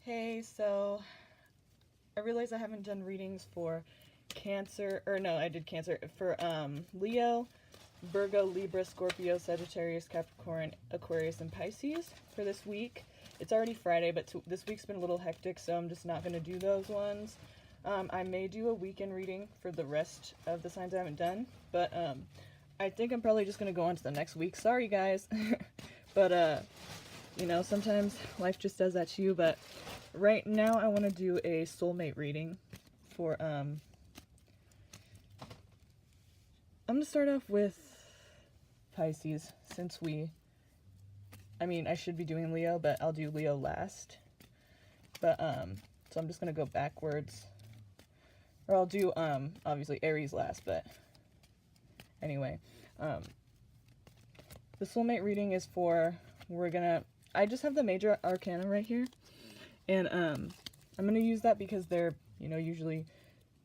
Hey, so I realize I haven't done readings for Cancer, or no, I did Cancer, for Leo, Virgo, Libra, Scorpio, Sagittarius, Capricorn, Aquarius, and Pisces for this week. It's already Friday, but this week's been a little hectic, so I'm just not going to do those ones. I may do a weekend reading for the rest of the signs I haven't done, but I think I'm probably just going to go on to the next week. Sorry, guys. But, you know, sometimes life just does that to you, but right now I want to do a soulmate reading for, I'm going to start off with Pisces, since I should be doing Leo, but I'll do Leo last. But, so I'm just going to go backwards. Or I'll do, obviously Aries last, but anyway. The soulmate reading is for, I just have the Major Arcana right here. And, I'm going to use that because they're, you know, usually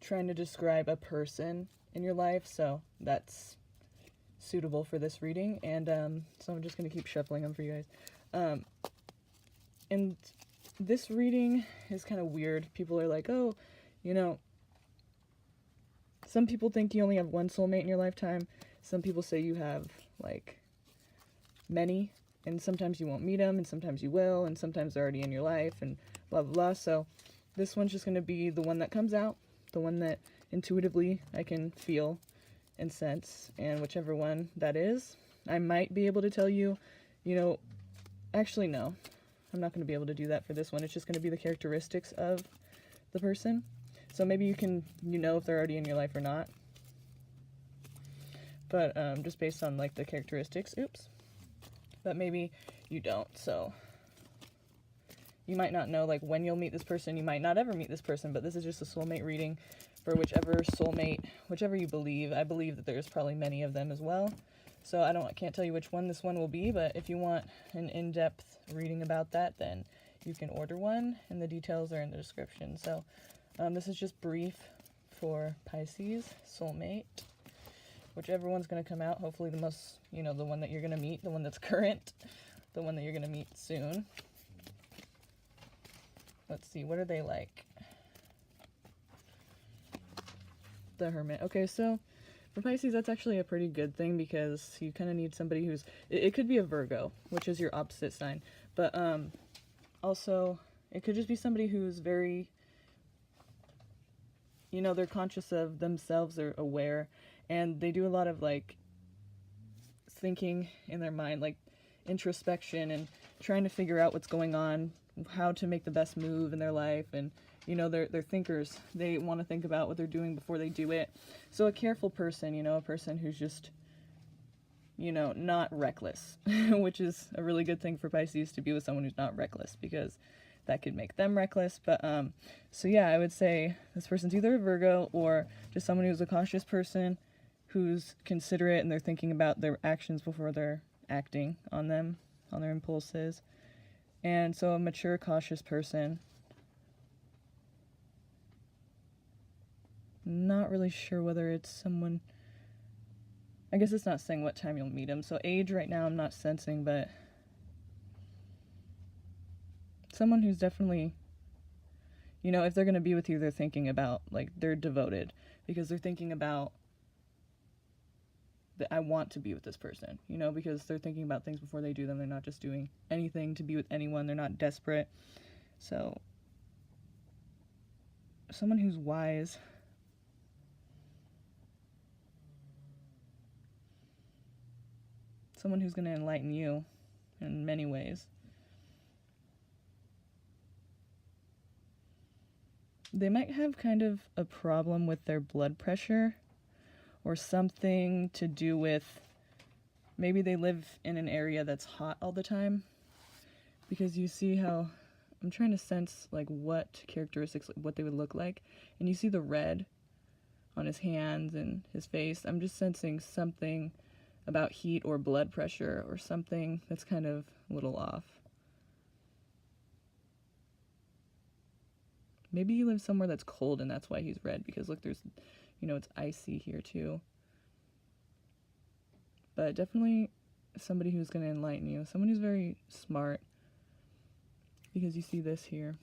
trying to describe a person in your life. So that's suitable for this reading. And, so I'm just going to keep shuffling them for you guys. And this reading is kind of weird. People are like, oh, you know, some people think you only have one soulmate in your lifetime. Some people say you have, like, many. And sometimes you won't meet them, and sometimes you will, and sometimes they're already in your life, and blah, blah, blah. So this one's just going to be the one that comes out, the one that intuitively I can feel and sense, and whichever one that is. I might be able to tell you, you know, actually, no. I'm not going to be able to do that for this one. It's just going to be the characteristics of the person. So maybe you can, you know, if they're already in your life or not. But just based on, like, the characteristics. Oops. But maybe you don't, so you might not know, like, when you'll meet this person. You might not ever meet this person, but this is just a soulmate reading for whichever soulmate, whichever you believe. I believe that there's probably many of them as well. So I can't tell you which one this one will be, but if you want an in-depth reading about that, then you can order one, and the details are in the description. So this is just brief for Pisces, soulmate. Whichever one's going to come out, hopefully the most, you know, the one that you're going to meet, the one that's current, the one that you're going to meet soon. Let's see, what are they like? The Hermit. Okay, so for Pisces, that's actually a pretty good thing because you kind of need somebody who's, it could be a Virgo, which is your opposite sign, but also it could just be somebody who's very, you know, they're conscious of themselves, they're aware, and they do a lot of, like, thinking in their mind, like introspection and trying to figure out what's going on, how to make the best move in their life. And, you know, they're thinkers. They want to think about what they're doing before they do it. So a careful person, you know, a person who's just, you know, not reckless, which is a really good thing for Pisces, to be with someone who's not reckless, because that could make them reckless. But so yeah, I would say this person's either a Virgo or just someone who's a cautious person, who's considerate, and they're thinking about their actions before they're acting on them, on their impulses. And so a mature, cautious person. Not really sure whether it's someone, I guess it's not saying what time you'll meet them. So age right now I'm not sensing, but someone who's definitely, you know, if they're going to be with you, they're thinking about, like, they're devoted, because they're thinking about that I want to be with this person, you know, because they're thinking about things before they do them. They're not just doing anything to be with anyone. They're not desperate. So someone who's wise. Someone who's going to enlighten you in many ways. They might have kind of a problem with their blood pressure, or something to do with, maybe they live in an area that's hot all the time, because you see how, I'm trying to sense, like, what characteristics, what they would look like, and you see the red on his hands and his face. I'm just sensing something about heat or blood pressure, or something that's kind of a little off. Maybe he lives somewhere that's cold and that's why he's red, because look, there's, you know, it's icy here too. But definitely somebody who's going to enlighten you. Someone who's very smart, because you see this here.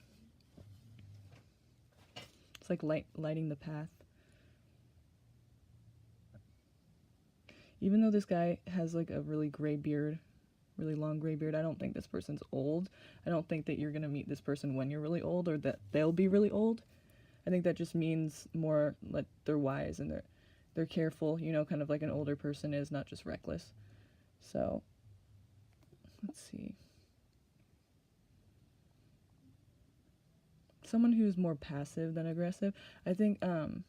It's like lighting the path. Even though this guy has like a really gray beard, really long gray beard, I don't think this person's old. I don't think that you're gonna meet this person when you're really old, or that they'll be really old. I think that just means more like they're wise and they're careful, you know, kind of like an older person is, not just reckless. So let's see. Someone who's more passive than aggressive. I think than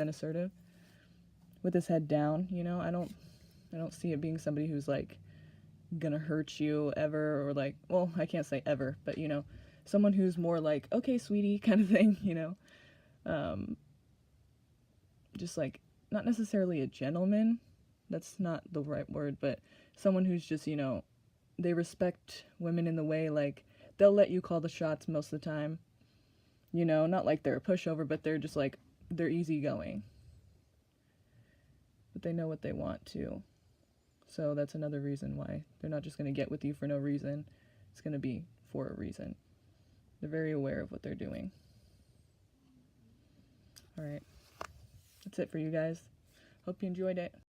assertive. With his head down, you know, I don't see it being somebody who's like gonna hurt you ever, or like, well, I can't say ever, but you know, someone who's more like, okay, sweetie, kind of thing, you know. Just like, not necessarily a gentleman, that's not the right word, but someone who's just, you know, they respect women in the way, like, they'll let you call the shots most of the time, you know, not like they're a pushover, but they're just like, they're easygoing. But they know what they want too. So that's another reason why they're not just going to get with you for no reason. It's going to be for a reason. They're very aware of what they're doing. All right. That's it for you guys. Hope you enjoyed it.